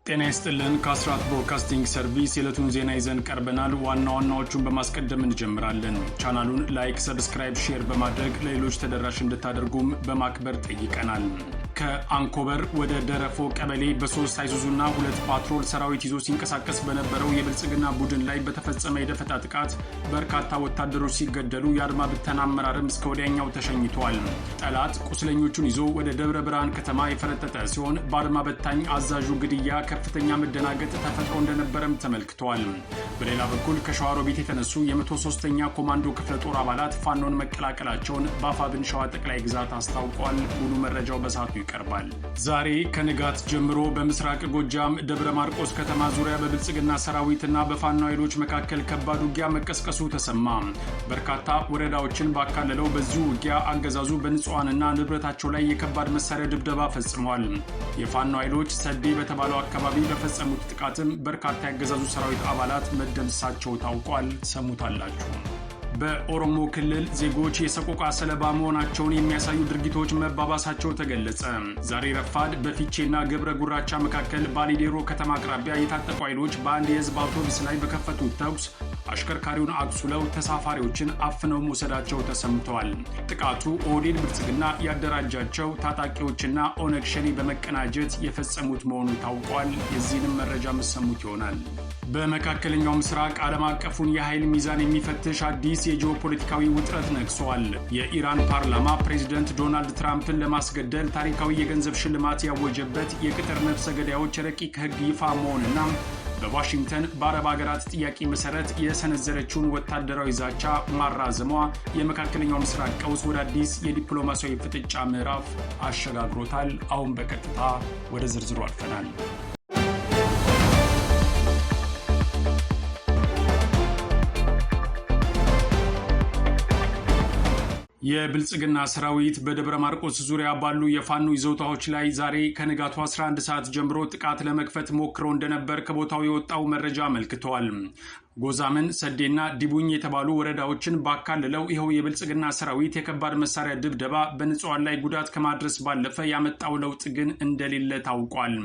ጤና ይስጥልን ከአስራት ብሮድካስቲንግ ሰርቪስ የዕለቱን ዜና ይዘን ቀርበናል። ዋና ዋናዎቹን በማስቀደም እንጀምራለን። ቻናሉን ላይክ፣ ሰብስክራይብ፣ ሼር በማድረግ ለሌሎች ተደራሽ እንድታደርጉም በማክበር ጠይቀናል። ከአንኮበር ወደ ደረፎ ቀበሌ በ3 አይሱዙና 2 ፓትሮል ሰራዊት ይዞ ሲንቀሳቀስ በነበረው የብልጽግና ቡድን ላይ በተፈጸመ የደፈጣ ጥቃት በርካታ ወታደሮች ሲገደሉ የአድማ ብተና አመራርም እስከ ወዲያኛው ተሸኝቷል። ጠላት ቁስለኞቹን ይዞ ወደ ደብረ ብርሃን ከተማ የፈረጠጠ ሲሆን በአድማ በታኝ አዛዡ ግድያ ከፍተኛ መደናገጥ ተፈጥሮ እንደነበረም ተመልክቷል። በሌላ በኩል ከሸዋሮቢት የተነሱ የ103ኛ ኮማንዶ ክፍለ ጦር አባላት ፋኖን መቀላቀላቸውን በአፋብን ሸዋ ጠቅላይ ግዛት አስታውቋል። ሙሉ መረጃው በሰዓቱ ይቀርባል። ዛሬ ከንጋት ጀምሮ በምስራቅ ጎጃም ደብረ ማርቆስ ከተማ ዙሪያ በብልጽግና ሰራዊትና በፋኖ ኃይሎች መካከል ከባድ ውጊያ መቀስቀሱ ተሰማ። በርካታ ወረዳዎችን ባካለለው በዚሁ ውጊያ አገዛዙ በንጹሃንና ንብረታቸው ላይ የከባድ መሳሪያ ድብደባ ፈጽሟል። የፋኖ ኃይሎች ሰዴ በተባለው አካባቢ በፈጸሙት ጥቃትም በርካታ ያገዛዙ ሰራዊት አባላት መደምሰሳቸው ታውቋል። ሰሙታላችሁ። በኦሮሞ ክልል ዜጎች የሰቆቃ ሰለባ መሆናቸውን የሚያሳዩ ድርጊቶች መባባሳቸው ተገለጸ። ዛሬ ረፋድ በፊቼና ገብረ ጉራቻ መካከል ባሊዴሮ ከተማ አቅራቢያ የታጠቁ ኃይሎች በአንድ የህዝብ አውቶቡስ ላይ በከፈቱት ተኩስ አሽከርካሪውን አቁስለው ተሳፋሪዎችን አፍነው መውሰዳቸው ተሰምተዋል። ጥቃቱ ኦህዴድ ብልጽግና ያደራጃቸው ታጣቂዎችና ኦነግ ሸኔ በመቀናጀት የፈጸሙት መሆኑ ታውቋል። የዚህንም መረጃ የምትሰሙት ይሆናል። በመካከለኛው ምስራቅ ዓለም አቀፉን የኃይል ሚዛን የሚፈትሽ አዲስ የጂኦፖለቲካዊ ውጥረት ነግሷል። የኢራን ፓርላማ ፕሬዝዳንት ዶናልድ ትራምፕን ለማስገደል ታሪካዊ የገንዘብ ሽልማት ያወጀበት የቅጥር ነፍሰ ገዳዮች ረቂቅ ህግ ይፋ መሆንና በዋሽንግተን በአረብ ሀገራት ጥያቄ መሰረት የሰነዘረችውን ወታደራዊ ዛቻ ማራዘሟ የመካከለኛው ምስራቅ ቀውስ ወደ አዲስ የዲፕሎማሲያዊ ፍጥጫ ምዕራፍ አሸጋግሮታል። አሁን በቀጥታ ወደ ዝርዝሩ አልፈናል። የብልጽግና ሰራዊት በደብረ ማርቆስ ዙሪያ ባሉ የፋኖ ይዞታዎች ላይ ዛሬ ከንጋቱ 11 ሰዓት ጀምሮ ጥቃት ለመክፈት ሞክረው እንደነበር ከቦታው የወጣው መረጃ አመልክቷል። ጎዛምን፣ ሰዴና ዲቡኝ የተባሉ ወረዳዎችን ባካለለው ይኸው የብልጽግና ሰራዊት የከባድ መሳሪያ ድብደባ በንጹሃን ላይ ጉዳት ከማድረስ ባለፈ ያመጣው ለውጥ ግን እንደሌለ ታውቋል።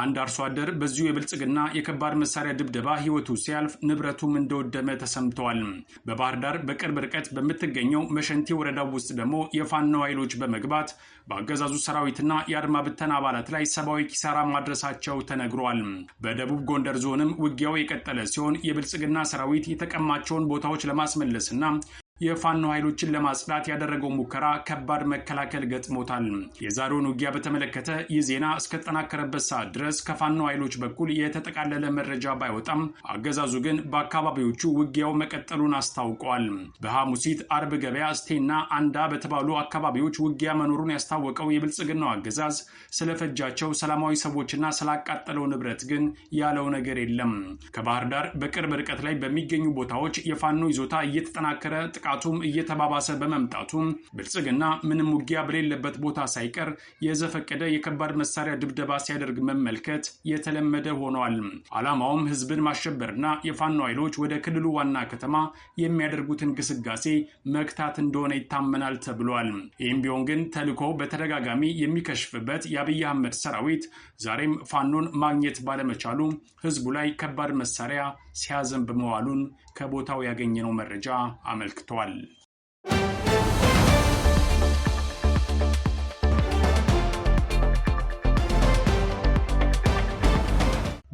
አንድ አርሶ አደር በዚሁ የብልጽግና የከባድ መሳሪያ ድብደባ ህይወቱ ሲያልፍ ንብረቱም እንደወደመ ተሰምተዋል። በባህር ዳር በቅርብ ርቀት በምትገኘው መሸንቲ ወረዳ ውስጥ ደግሞ የፋኖ ኃይሎች በመግባት በአገዛዙ ሰራዊትና የአድማ ብተና አባላት ላይ ሰብአዊ ኪሳራ ማድረሳቸው ተነግሯል። በደቡብ ጎንደር ዞንም ውጊያው የቀጠለ ሲሆን የብልጽግና ሰራዊት የተቀማቸውን ቦታዎች ለማስመለስና የፋኖ ኃይሎችን ለማጽዳት ያደረገው ሙከራ ከባድ መከላከል ገጥሞታል። የዛሬውን ውጊያ በተመለከተ ይህ ዜና እስከተጠናከረበት ሰዓት ድረስ ከፋኖ ኃይሎች በኩል የተጠቃለለ መረጃ ባይወጣም አገዛዙ ግን በአካባቢዎቹ ውጊያው መቀጠሉን አስታውቋል። በሐሙሲት፣ አርብ ገበያ፣ እስቴና አንዳ በተባሉ አካባቢዎች ውጊያ መኖሩን ያስታወቀው የብልጽግናው አገዛዝ ስለፈጃቸው ሰላማዊ ሰዎችና ስላቃጠለው ንብረት ግን ያለው ነገር የለም። ከባህር ዳር በቅርብ ርቀት ላይ በሚገኙ ቦታዎች የፋኖ ይዞታ እየተጠናከረ ጥቃቱም እየተባባሰ በመምጣቱ ብልጽግና ምንም ውጊያ በሌለበት ቦታ ሳይቀር የዘፈቀደ የከባድ መሳሪያ ድብደባ ሲያደርግ መመልከት የተለመደ ሆኗል። ዓላማውም ህዝብን ማሸበርና የፋኖ ኃይሎች ወደ ክልሉ ዋና ከተማ የሚያደርጉትን ግስጋሴ መክታት እንደሆነ ይታመናል ተብሏል። ይህም ቢሆን ግን ተልዕኮው በተደጋጋሚ የሚከሽፍበት የአብይ አህመድ ሰራዊት ዛሬም ፋኖን ማግኘት ባለመቻሉ ህዝቡ ላይ ከባድ መሳሪያ ሲያዘንብ መዋሉን ከቦታው ያገኘነው መረጃ አመልክቷል።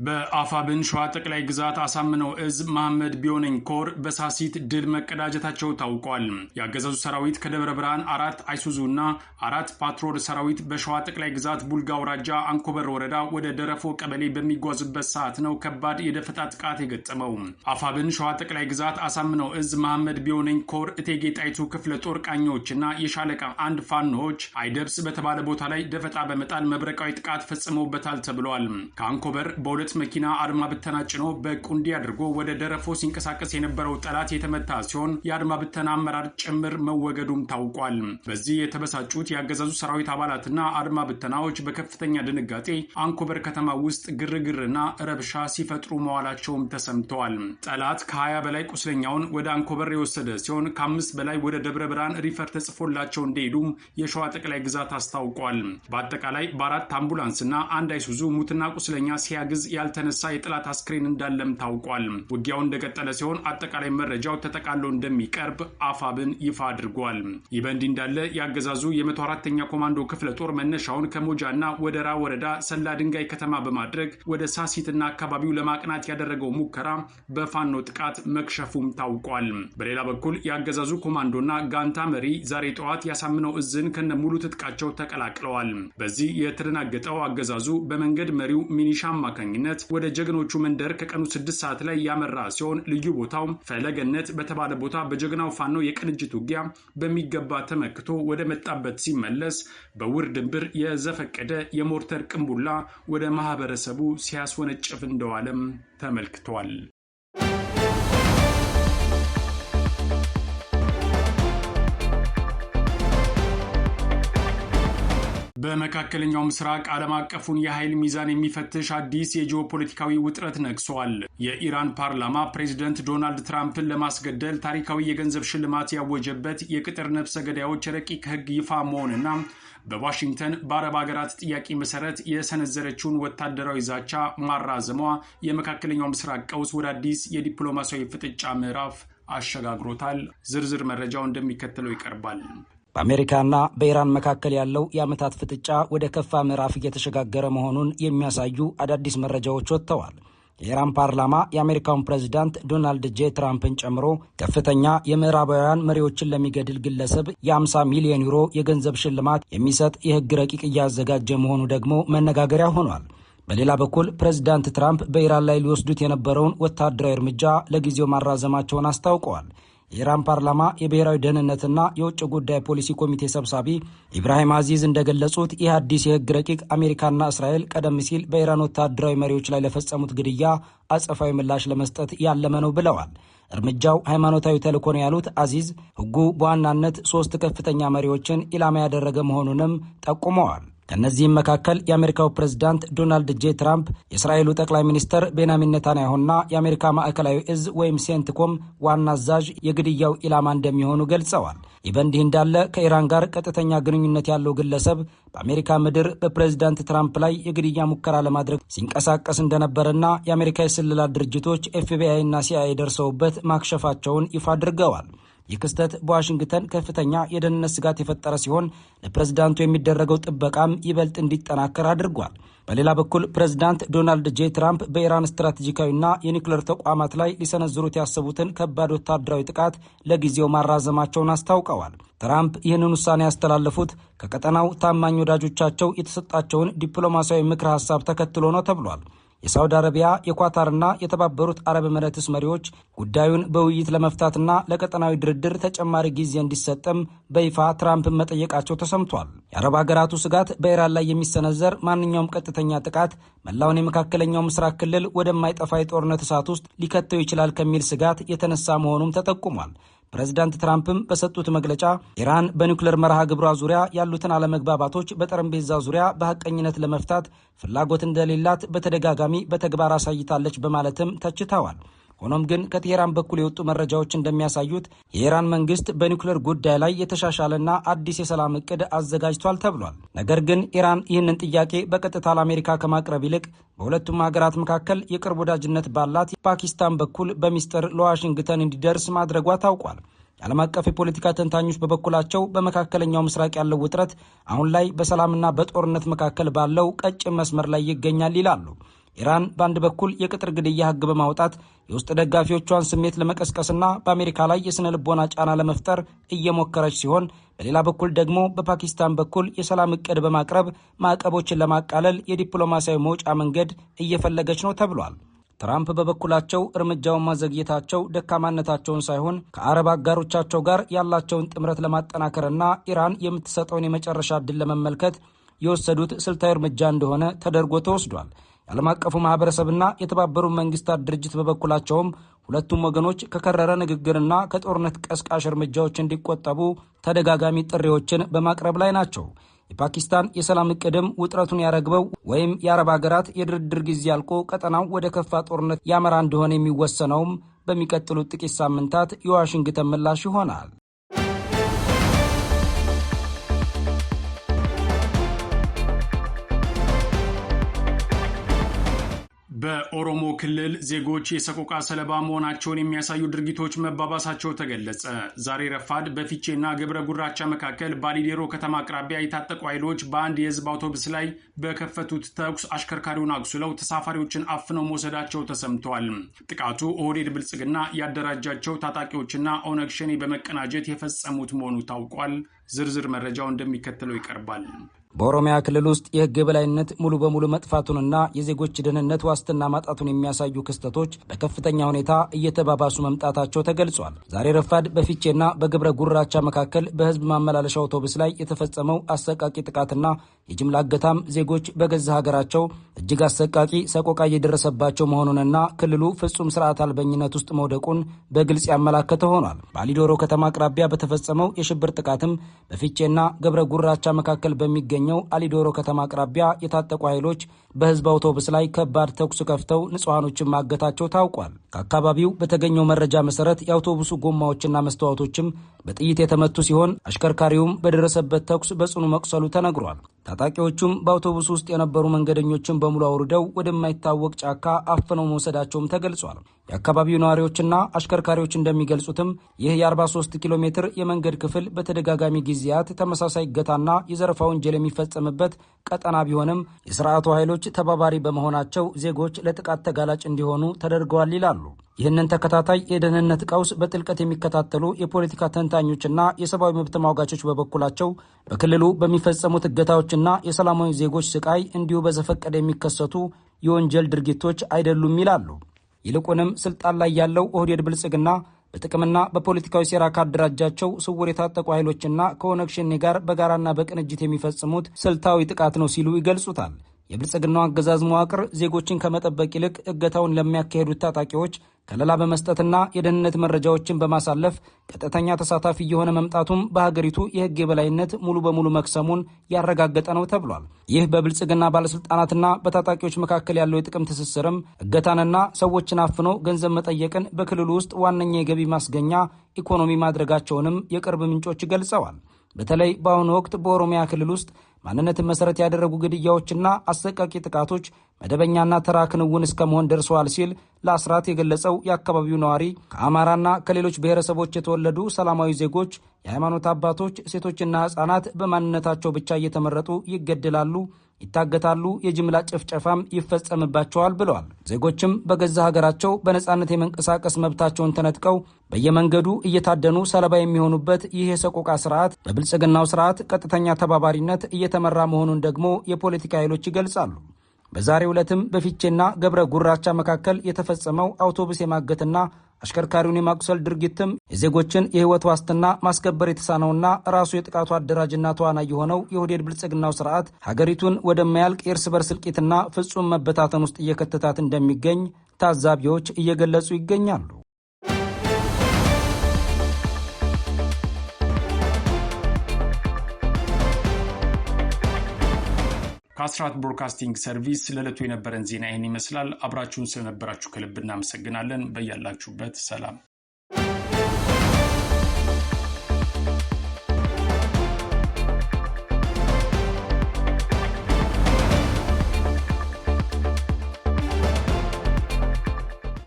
በአፋብን ሸዋ ጠቅላይ ግዛት አሳምነው እዝ መሐመድ ቢሆነኝ ኮር በሳሲት ድል መቀዳጀታቸው ታውቋል። የአገዛዙ ሰራዊት ከደብረ ብርሃን 4 አይሱዙና 4 ፓትሮል ሰራዊት በሸዋ ጠቅላይ ግዛት ቡልጋ አውራጃ አንኮበር ወረዳ ወደ ደረፎ ቀበሌ በሚጓዙበት ሰዓት ነው ከባድ የደፈጣ ጥቃት የገጠመው። አፋብን ሸዋ ጠቅላይ ግዛት አሳምነው እዝ መሐመድ ቢሆነኝ ኮር እቴጌ ጣይቱ ክፍለ ጦር ቃኞችና የሻለቃ አንድ ፋኖዎች አይደብስ በተባለ ቦታ ላይ ደፈጣ በመጣል መብረቃዊ ጥቃት ፈጽመውበታል ተብሏል። ከአንኮበር በ2 መኪና አድማ ብተና ጭኖ በቁንዲ አድርጎ ወደ ደረፎ ሲንቀሳቀስ የነበረው ጠላት የተመታ ሲሆን የአድማ ብተና አመራር ጭምር መወገዱም ታውቋል። በዚህ የተበሳጩት ያገዛዙ ሰራዊት አባላትና አድማ ብተናዎች በከፍተኛ ድንጋጤ አንኮበር ከተማ ውስጥ ግርግርና ረብሻ ሲፈጥሩ መዋላቸውም ተሰምተዋል። ጠላት ከ20 በላይ ቁስለኛውን ወደ አንኮበር የወሰደ ሲሆን ከ5 በላይ ወደ ደብረ ብርሃን ሪፈር ተጽፎላቸው እንደሄዱም የሸዋ ጠቅላይ ግዛት አስታውቋል። በአጠቃላይ በ4 አምቡላንስና አንድ አይሱዙ ሙትና ቁስለኛ ሲያግዝ ያልተነሳ የጠላት አስክሬን እንዳለም ታውቋል። ውጊያው እንደቀጠለ ሲሆን አጠቃላይ መረጃው ተጠቃሎ እንደሚቀርብ አፋብን ይፋ አድርጓል። ይህ በእንዲህ እንዳለ ያገዛዙ የ104ኛ ኮማንዶ ክፍለ ጦር መነሻውን ከሞጃና ወደራ ወረዳ ሰላ ድንጋይ ከተማ በማድረግ ወደ ሳሲትና አካባቢው ለማቅናት ያደረገው ሙከራ በፋኖ ጥቃት መክሸፉም ታውቋል። በሌላ በኩል ያገዛዙ ኮማንዶና ጋንታ መሪ ዛሬ ጠዋት ያሳምነው እዝን ከነሙሉ ትጥቃቸው ተቀላቅለዋል። በዚህ የተደናገጠው አገዛዙ በመንገድ መሪው ሚኒሻ አማካኝነት ወደ ጀግኖቹ መንደር ከቀኑ 6 ሰዓት ላይ ያመራ ሲሆን ልዩ ቦታው ፈለገነት በተባለ ቦታ በጀግናው ፋኖ የቅንጅት ውጊያ በሚገባ ተመክቶ ወደ መጣበት ሲመለስ በውር ድንብር የዘፈቀደ የሞርተር ቅንቡላ ወደ ማህበረሰቡ ሲያስወነጭፍ እንደዋለም ተመልክቷል። በመካከለኛው ምስራቅ ዓለም አቀፉን የኃይል ሚዛን የሚፈትሽ አዲስ የጂኦፖለቲካዊ ውጥረት ነግሷል። የኢራን ፓርላማ ፕሬዝዳንት ዶናልድ ትራምፕን ለማስገደል ታሪካዊ የገንዘብ ሽልማት ያወጀበት የቅጥር ነፍሰ ገዳዮች ረቂቅ ሕግ ይፋ መሆንና በዋሽንግተን በአረብ ሀገራት ጥያቄ መሰረት የሰነዘረችውን ወታደራዊ ዛቻ ማራዘሟ የመካከለኛው ምስራቅ ቀውስ ወደ አዲስ የዲፕሎማሲያዊ ፍጥጫ ምዕራፍ አሸጋግሮታል። ዝርዝር መረጃው እንደሚከተለው ይቀርባል። በአሜሪካና በኢራን መካከል ያለው የዓመታት ፍጥጫ ወደ ከፋ ምዕራፍ እየተሸጋገረ መሆኑን የሚያሳዩ አዳዲስ መረጃዎች ወጥተዋል። የኢራን ፓርላማ የአሜሪካውን ፕሬዝዳንት ዶናልድ ጄ ትራምፕን ጨምሮ ከፍተኛ የምዕራባውያን መሪዎችን ለሚገድል ግለሰብ የ50 ሚሊዮን ዩሮ የገንዘብ ሽልማት የሚሰጥ የሕግ ረቂቅ እያዘጋጀ መሆኑ ደግሞ መነጋገሪያ ሆኗል። በሌላ በኩል ፕሬዝዳንት ትራምፕ በኢራን ላይ ሊወስዱት የነበረውን ወታደራዊ እርምጃ ለጊዜው ማራዘማቸውን አስታውቀዋል። የኢራን ፓርላማ የብሔራዊ ደህንነትና የውጭ ጉዳይ ፖሊሲ ኮሚቴ ሰብሳቢ ኢብራሂም አዚዝ እንደገለጹት ይህ አዲስ የሕግ ረቂቅ አሜሪካና እስራኤል ቀደም ሲል በኢራን ወታደራዊ መሪዎች ላይ ለፈጸሙት ግድያ አጸፋዊ ምላሽ ለመስጠት ያለመ ነው ብለዋል። እርምጃው ሃይማኖታዊ ተልዕኮ ነው ያሉት አዚዝ ሕጉ በዋናነት 3 ከፍተኛ መሪዎችን ኢላማ ያደረገ መሆኑንም ጠቁመዋል። ከእነዚህም መካከል የአሜሪካው ፕሬዝዳንት ዶናልድ ጄ ትራምፕ፣ የእስራኤሉ ጠቅላይ ሚኒስትር ቤንያሚን ኔታንያሁና የአሜሪካ ማዕከላዊ እዝ ወይም ሴንትኮም ዋና አዛዥ የግድያው ኢላማ እንደሚሆኑ ገልጸዋል። ይህ በእንዲህ እንዳለ ከኢራን ጋር ቀጥተኛ ግንኙነት ያለው ግለሰብ በአሜሪካ ምድር በፕሬዝዳንት ትራምፕ ላይ የግድያ ሙከራ ለማድረግ ሲንቀሳቀስ እንደነበረና የአሜሪካ የስለላ ድርጅቶች ኤፍቢአይ እና ሲአይኤ ደርሰውበት ማክሸፋቸውን ይፋ አድርገዋል። ይህ ክስተት በዋሽንግተን ከፍተኛ የደህንነት ስጋት የፈጠረ ሲሆን ለፕሬዝዳንቱ የሚደረገው ጥበቃም ይበልጥ እንዲጠናከር አድርጓል። በሌላ በኩል ፕሬዝዳንት ዶናልድ ጄ ትራምፕ በኢራን ስትራቴጂካዊና የኒውክሌር ተቋማት ላይ ሊሰነዝሩት ያሰቡትን ከባድ ወታደራዊ ጥቃት ለጊዜው ማራዘማቸውን አስታውቀዋል። ትራምፕ ይህንን ውሳኔ ያስተላለፉት ከቀጠናው ታማኝ ወዳጆቻቸው የተሰጣቸውን ዲፕሎማሲያዊ ምክረ ሀሳብ ተከትሎ ነው ተብሏል። የሳውዲ አረቢያ፣ የኳታርና የተባበሩት አረብ ኤሚሬትስ መሪዎች ጉዳዩን በውይይት ለመፍታትና ለቀጠናዊ ድርድር ተጨማሪ ጊዜ እንዲሰጥም በይፋ ትራምፕን መጠየቃቸው ተሰምቷል። የአረብ ሀገራቱ ስጋት በኢራን ላይ የሚሰነዘር ማንኛውም ቀጥተኛ ጥቃት መላውን የመካከለኛው ምስራቅ ክልል ወደማይጠፋ የጦርነት እሳት ውስጥ ሊከተው ይችላል ከሚል ስጋት የተነሳ መሆኑም ተጠቁሟል። ፕሬዝዳንት ትራምፕም በሰጡት መግለጫ ኢራን በኒውክሌር መርሃ ግብሯ ዙሪያ ያሉትን አለመግባባቶች በጠረጴዛ ዙሪያ በሐቀኝነት ለመፍታት ፍላጎት እንደሌላት በተደጋጋሚ በተግባር አሳይታለች በማለትም ተችተዋል። ሆኖም ግን ከቴሄራን በኩል የወጡ መረጃዎች እንደሚያሳዩት የኢራን መንግስት በኒውክሌር ጉዳይ ላይ የተሻሻለና አዲስ የሰላም እቅድ አዘጋጅቷል ተብሏል። ነገር ግን ኢራን ይህንን ጥያቄ በቀጥታ ለአሜሪካ ከማቅረብ ይልቅ በሁለቱም ሀገራት መካከል የቅርብ ወዳጅነት ባላት ፓኪስታን በኩል በሚስጥር ለዋሽንግተን እንዲደርስ ማድረጓ ታውቋል። የዓለም አቀፍ የፖለቲካ ተንታኞች በበኩላቸው በመካከለኛው ምስራቅ ያለው ውጥረት አሁን ላይ በሰላምና በጦርነት መካከል ባለው ቀጭን መስመር ላይ ይገኛል ይላሉ። ኢራን በአንድ በኩል የቅጥር ግድያ ሕግ በማውጣት የውስጥ ደጋፊዎቿን ስሜት ለመቀስቀስና በአሜሪካ ላይ የስነ ልቦና ጫና ለመፍጠር እየሞከረች ሲሆን፣ በሌላ በኩል ደግሞ በፓኪስታን በኩል የሰላም እቅድ በማቅረብ ማዕቀቦችን ለማቃለል የዲፕሎማሲያዊ መውጫ መንገድ እየፈለገች ነው ተብሏል። ትራምፕ በበኩላቸው እርምጃውን ማዘግየታቸው ደካማነታቸውን ሳይሆን ከአረብ አጋሮቻቸው ጋር ያላቸውን ጥምረት ለማጠናከርና ኢራን የምትሰጠውን የመጨረሻ ዕድል ለመመልከት የወሰዱት ስልታዊ እርምጃ እንደሆነ ተደርጎ ተወስዷል። የዓለም አቀፉ ማህበረሰብና የተባበሩት መንግስታት ድርጅት በበኩላቸውም ሁለቱም ወገኖች ከከረረ ንግግርና ከጦርነት ቀስቃሽ እርምጃዎች እንዲቆጠቡ ተደጋጋሚ ጥሪዎችን በማቅረብ ላይ ናቸው። የፓኪስታን የሰላም እቅድም ውጥረቱን ያረግበው ወይም የአረብ ሀገራት የድርድር ጊዜ አልቆ ቀጠናው ወደ ከፋ ጦርነት ያመራ እንደሆነ የሚወሰነውም በሚቀጥሉት ጥቂት ሳምንታት የዋሽንግተን ምላሽ ይሆናል። በኦሮሞ ክልል ዜጎች የሰቆቃ ሰለባ መሆናቸውን የሚያሳዩ ድርጊቶች መባባሳቸው ተገለጸ። ዛሬ ረፋድ በፊቼና ገብረ ጉራቻ መካከል ባሊዴሮ ከተማ አቅራቢያ የታጠቁ ኃይሎች በአንድ የህዝብ አውቶቡስ ላይ በከፈቱት ተኩስ አሽከርካሪውን አቁስለው ተሳፋሪዎችን አፍነው መውሰዳቸው ተሰምተዋል። ጥቃቱ ኦህዴድ ብልጽግና ያደራጃቸው ታጣቂዎችና ኦነግ ሸኔ በመቀናጀት የፈጸሙት መሆኑ ታውቋል። ዝርዝር መረጃው እንደሚከተለው ይቀርባል። በኦሮሚያ ክልል ውስጥ የህግ የበላይነት ሙሉ በሙሉ መጥፋቱንና የዜጎች ደህንነት ዋስትና ማጣቱን የሚያሳዩ ክስተቶች በከፍተኛ ሁኔታ እየተባባሱ መምጣታቸው ተገልጿል። ዛሬ ረፋድ በፊቼና በገብረ ጉራቻ መካከል በህዝብ ማመላለሻ አውቶቡስ ላይ የተፈጸመው አሰቃቂ ጥቃትና የጅምላ እገታም ዜጎች በገዛ ሀገራቸው እጅግ አሰቃቂ ሰቆቃ እየደረሰባቸው መሆኑንና ክልሉ ፍጹም ስርዓት አልበኝነት ውስጥ መውደቁን በግልጽ ያመላከተ ሆኗል። ባሊዶሮ ከተማ አቅራቢያ በተፈጸመው የሽብር ጥቃትም በፊቼና ገብረ ጉራቻ መካከል በሚገኘው አሊዶሮ ከተማ አቅራቢያ የታጠቁ ኃይሎች በህዝብ አውቶቡስ ላይ ከባድ ተኩስ ከፍተው ንጹሃኖችን ማገታቸው ታውቋል። ከአካባቢው በተገኘው መረጃ መሰረት የአውቶቡሱ ጎማዎችና መስተዋቶችም በጥይት የተመቱ ሲሆን አሽከርካሪውም በደረሰበት ተኩስ በጽኑ መቁሰሉ ተነግሯል። ታጣቂዎቹም በአውቶቡስ ውስጥ የነበሩ መንገደኞችን በሙሉ አውርደው ወደማይታወቅ ጫካ አፍነው መውሰዳቸውም ተገልጿል። የአካባቢው ነዋሪዎችና አሽከርካሪዎች እንደሚገልጹትም ይህ የ43 ኪሎ ሜትር የመንገድ ክፍል በተደጋጋሚ ጊዜያት ተመሳሳይ እገታና የዘረፋ ወንጀል የሚፈጸምበት ቀጠና ቢሆንም የስርዓቱ ኃይሎች ተባባሪ በመሆናቸው ዜጎች ለጥቃት ተጋላጭ እንዲሆኑ ተደርገዋል ይላሉ። ይህንን ተከታታይ የደህንነት ቀውስ በጥልቀት የሚከታተሉ የፖለቲካ ተንታኞችና የሰብአዊ መብት ተሟጋቾች በበኩላቸው በክልሉ በሚፈጸሙት እገታዎችና የሰላማዊ ዜጎች ስቃይ እንዲሁ በዘፈቀደ የሚከሰቱ የወንጀል ድርጊቶች አይደሉም ይላሉ። ይልቁንም ስልጣን ላይ ያለው ኦህዴድ ብልጽግና በጥቅምና በፖለቲካዊ ሴራ ካደራጃቸው ስውር የታጠቁ ኃይሎችና ከኦነግ ሸኔ ጋር በጋራና በቅንጅት የሚፈጽሙት ስልታዊ ጥቃት ነው ሲሉ ይገልጹታል። የብልጽግናው አገዛዝ መዋቅር ዜጎችን ከመጠበቅ ይልቅ እገታውን ለሚያካሄዱት ታጣቂዎች ከለላ በመስጠትና የደህንነት መረጃዎችን በማሳለፍ ቀጥተኛ ተሳታፊ የሆነ መምጣቱም በሀገሪቱ የህግ የበላይነት ሙሉ በሙሉ መክሰሙን ያረጋገጠ ነው ተብሏል። ይህ በብልጽግና ባለስልጣናትና በታጣቂዎች መካከል ያለው የጥቅም ትስስርም እገታንና ሰዎችን አፍኖ ገንዘብ መጠየቅን በክልሉ ውስጥ ዋነኛ የገቢ ማስገኛ ኢኮኖሚ ማድረጋቸውንም የቅርብ ምንጮች ገልጸዋል። በተለይ በአሁኑ ወቅት በኦሮሚያ ክልል ውስጥ ማንነትን መሰረት ያደረጉ ግድያዎችና አሰቃቂ ጥቃቶች መደበኛና ተራ ክንውን እስከመሆን ደርሰዋል ሲል ለአስራት የገለጸው የአካባቢው ነዋሪ ከአማራና ከሌሎች ብሔረሰቦች የተወለዱ ሰላማዊ ዜጎች፣ የሃይማኖት አባቶች፣ ሴቶችና ህጻናት በማንነታቸው ብቻ እየተመረጡ ይገደላሉ፣ ይታገታሉ፣ የጅምላ ጭፍጨፋም ይፈጸምባቸዋል ብለዋል። ዜጎችም በገዛ ሀገራቸው በነጻነት የመንቀሳቀስ መብታቸውን ተነጥቀው በየመንገዱ እየታደኑ ሰለባ የሚሆኑበት ይህ የሰቆቃ ስርዓት በብልጽግናው ስርዓት ቀጥተኛ ተባባሪነት እየተመራ መሆኑን ደግሞ የፖለቲካ ኃይሎች ይገልጻሉ። በዛሬው ዕለትም በፊቼና ገብረ ጉራቻ መካከል የተፈጸመው አውቶቡስ የማገትና አሽከርካሪውን የማቁሰል ድርጊትም የዜጎችን የህይወት ዋስትና ማስከበር የተሳነውና ራሱ የጥቃቱ አደራጅና ተዋናይ የሆነው የኦህዴድ ብልጽግናው ስርዓት ሀገሪቱን ወደማያልቅ የእርስ በርስ እልቂትና ፍጹም መበታተን ውስጥ እየከተታት እንደሚገኝ ታዛቢዎች እየገለጹ ይገኛሉ። ከአስራት ብሮድካስቲንግ ሰርቪስ ለዕለቱ የነበረን ዜና ይህን ይመስላል። አብራችሁን ስለነበራችሁ ከልብ እናመሰግናለን። በያላችሁበት ሰላም